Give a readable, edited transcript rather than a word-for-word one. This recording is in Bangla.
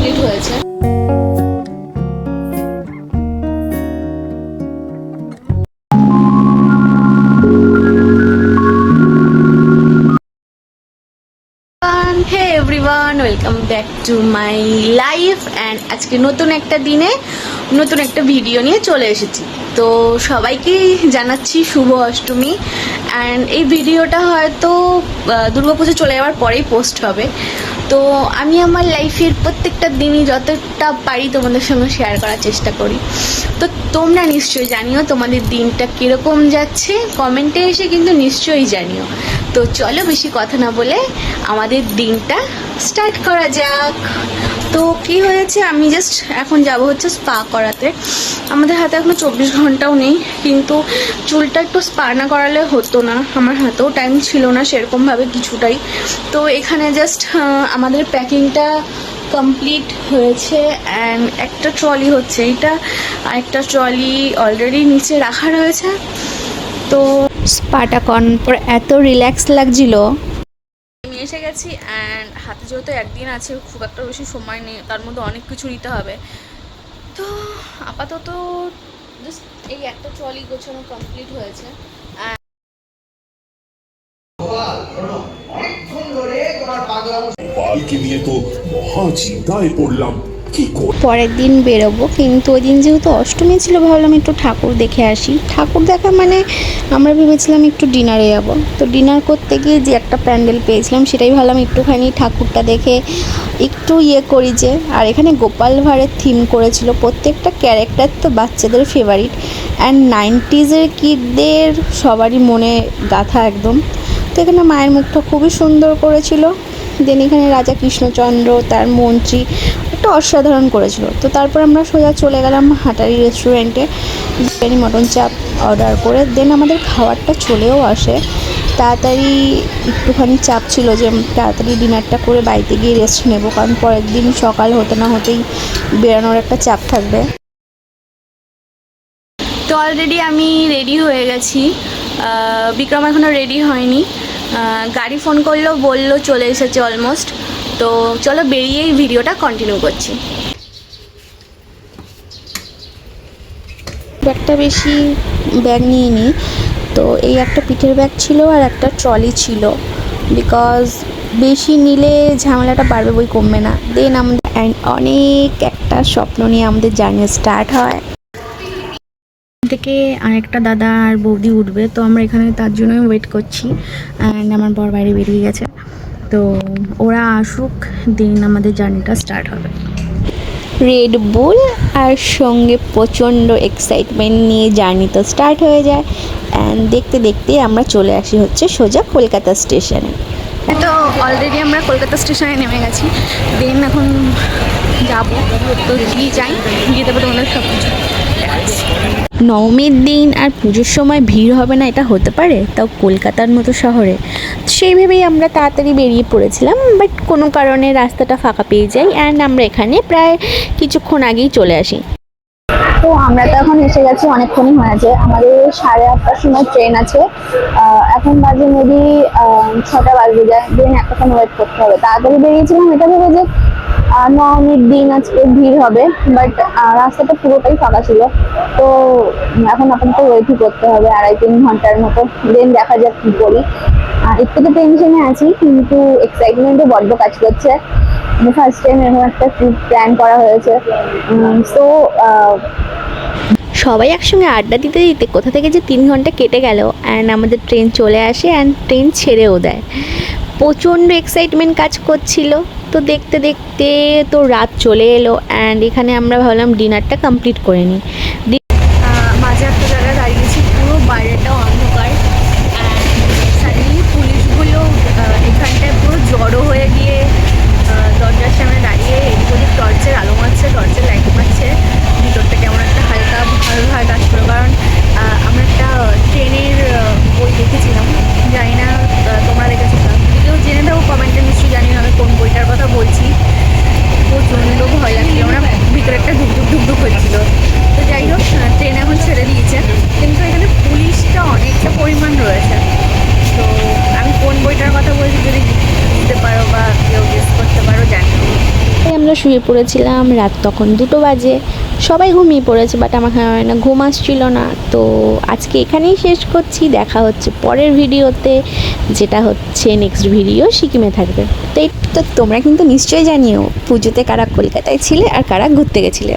কমপ্লিট হয়েছে। Hey everyone, welcome back to my life and আজকে নতুন একটা দিনে নতুন একটা ভিডিও নিয়ে চলে এসেছি। তো সবাইকেই জানাচ্ছি শুভ অষ্টমী। অ্যান্ড এই ভিডিওটা হয়তো দুর্গাপুজো চলে যাওয়ার পরেই পোস্ট হবে। তো আমি আমার লাইফের প্রত্যেকটা দিনই যতটা পারি তোমাদের সঙ্গে শেয়ার করার চেষ্টা করি। তো তোমরা নিশ্চয়ই জানিও তোমাদের দিনটা কীরকম যাচ্ছে, কমেন্টে এসে কিন্তু নিশ্চয়ই জানিও। তো চলো বেশি কথা না বলে আমাদের দিনটা স্টার্ট করা যাক। তো কি হয়েছে, আমি জাস্ট এখন যাব হচ্ছে স্পা করাতে। আমাদের হাতে এখনো 24 ঘন্টাও নেই, কিন্তু চুলটা একটু স্পা না করালে হতো না। আমার হাতেও টাইম ছিল না সেরকমভাবে কিছুটাই। তো এখানে জাস্ট আমাদের প্যাকিংটা কমপ্লিট হয়েছে অ্যান্ড একটা ট্রলি হচ্ছে, এইটা আর একটা ট্রলি অলরেডি নিচে রাখা রয়েছে। তো স্পাটা করার পর এত রিল্যাক্স লাগছিল। আমি এসে গেছি অ্যান্ড হাতে যেহেতু একদিন আছে, খুব একটা বেশি সময় নেই, তার মধ্যে অনেক কিছু নিতে হবে। তো আপাতত জাস্ট এই একটা ট্রলি গোছানো কমপ্লিট হয়েছে। পরের দিন বেরোবো, কিন্তু ওই দিন যেহেতু অষ্টমী ছিল ভাবলাম একটু ঠাকুর দেখে আসি। ঠাকুর দেখা মানে আমরা ভেবেছিলাম একটু ডিনারে যাব। তো ডিনার করতে গিয়ে যে একটা প্যান্ডেল পেয়েছিলাম সেটাই ভাবলাম একটুখানি ঠাকুরটা দেখে একটু করি যে। আর এখানে গোপাল ভাঁড়ের থিম করেছিল, প্রত্যেকটা ক্যারেক্টার তো বাচ্চাদের ফেভারিট অ্যান্ড 90s কিডদের সবারই মনে গাথা একদম। তো এখানে মায়ের মুখটা খুবই সুন্দর করেছিল। দেন এখানে রাজা কৃষ্ণচন্দ্র তার মন্ত্রী একটা অসাধারণ করেছিল। তো তারপর আমরা সোজা চলে গেলাম হাটারি রেস্টুরেন্টে, বিরিয়ানি মটন চাপ অর্ডার করে। দেন আমাদের খাবারটা চলেও আসে তাড়াতাড়ি। একটুখানি চাপ ছিল যে তাড়াতাড়ি ডিনারটা করে বাড়িতে গিয়ে রেস্ট নেব, কারণ পরের দিন সকাল হতে না হতেই বেরোনোর একটা চাপ থাকবে। তো অলরেডি আমি রেডি হয়ে গেছি, বিক্রম এখনও রেডি হয়নি। গাড়ি ফোন করলো, বললো চলে এসেছে অলমোস্ট। তো চলো বেরিয়েই ভিডিওটা কন্টিনিউ করছি। ব্যাগটা বেশি ব্যাগ নিয়ে নিই, তো এই একটা পিঠের ব্যাগ ছিল আর একটা ট্রলি ছিল, বিকজ বেশি নিলে ঝামেলাটা বাড়বে বই কমবে না। দেন আমাদের অনেক একটা স্বপ্ন নিয়ে আমাদের জার্নি স্টার্ট হয়। থেকে আরেকটা দাদা আর বৌদি উঠবে, তো আমরা এখানে তার জন্যই ওয়েট করছি। অ্যান্ড আমার বর বাইরে বেরিয়ে গেছে, তো ওরা আসুক দিন আমাদের জার্নিটা স্টার্ট হবে। রেড বুল আর সঙ্গে প্রচণ্ড এক্সাইটমেন্ট নিয়ে জার্নি তো স্টার্ট হয়ে যায়। অ্যান্ড দেখতে দেখতে আমরা চলে আসি হচ্ছে সোজা কলকাতা স্টেশনে। তো অলরেডি আমরা কলকাতা স্টেশনে নেমে গেছি। দেন এখন যাবো, তো গিয়ে যাই, গিয়ে দেবো তোমাদের সব কিছু। নবমীর দিন আর পুজোর সময় ভিড় হবে না এটা হতে পারে, তাও কলকাতার মতো শহরে। সেই ভেবেই আমরা তাড়াতাড়ি বেরিয়ে পড়েছিলাম, বাট কোনো কারণে রাস্তাটা ফাঁকা পেয়ে যাই অ্যান্ড আমরা এখানে প্রায় কিছুক্ষণ আগেই চলে আসি। তো আমরা তো এখন এসে গেছি, অনেকক্ষণই হয়েছে, আমাদের 8:30টার সময় ট্রেন আছে। এখন বাজে মেবি 6টা বাজে যায়। দেন এতক্ষণ ওয়েট করতে হবে। তাড়াতাড়ি বেরিয়েছিলাম এটা ভেবে যে নবমীর দিন আজকে ভিড় হবে, বাট রাস্তাটা পুরোটাই ফাঁকা ছিল। তো এখন আপাতত ওয়েটই করতে হবে 2.5-3 ঘন্টার মতো। দেন দেখা যাক কি করি। একটু তো টেনশনে আছি, কিন্তু এক্সাইটমেন্টও বড্ড কাজ করছে। ফার্স্ট টাইম এরকম একটা ট্রিপ প্ল্যান করা হয়েছে। সো সবাই একসঙ্গে আড্ডা দিতে দিতে কোথা থেকে যে 3 ঘন্টা কেটে গেল অ্যান্ড আমাদের ট্রেন চলে আসে অ্যান্ড ট্রেন ছেড়েও দেয়। প্রচণ্ড এক্সাইটমেন্ট কাজ করছিল। তো দেখতে দেখতে তো রাত চলে এলো অ্যান্ড এখানে আমরা ভাবলাম ডিনারটা কমপ্লিট করে নিই। মাঝে একটা জায়গায় দাঁড়িয়েছি, পুরো বাইরেটা অন্ধকার অ্যান্ড সাডেনলি পুলিশগুলো এখানটায় পুরো জড়ো হয়ে গিয়ে দরজার সামনে দাঁড়িয়ে এদিক ওদিক টর্চের আলো মারছে, টর্চের লাইট মারছে। ভিতরটা কেমন একটা হালকা ভালো ভালো কাজ করো, কারণ আমরা একটা ট্রেনের বই দেখেছিলাম, জানি না তোমরা দেখেছো না, কেউ জেনে থাকো কমেন্টে নিশ্চয়ই, জানি না আমি কোন বইটার কথা বলছি। প্রচণ্ড ভয় লাগছিল, আমরা ভিতরে একটা ধুকধুক হচ্ছিল। তো যাই হোক শুয়ে পড়েছিলাম। রাত তখন 2টো বাজে, সবাই ঘুমিয়ে পড়েছে, বাট আমার না ঘুম আসছিল না। তো আজকে এখানেই শেষ করছি, দেখা হচ্ছে পরের ভিডিওতে, যেটা হচ্ছে নেক্সট ভিডিও সিকিমে থাকবে। তো তোমরা কিন্তু নিশ্চয়ই জানিও পুজোতে কারা কলকাতায় ছিলে আর কারা ঘুরতে গেছিলে।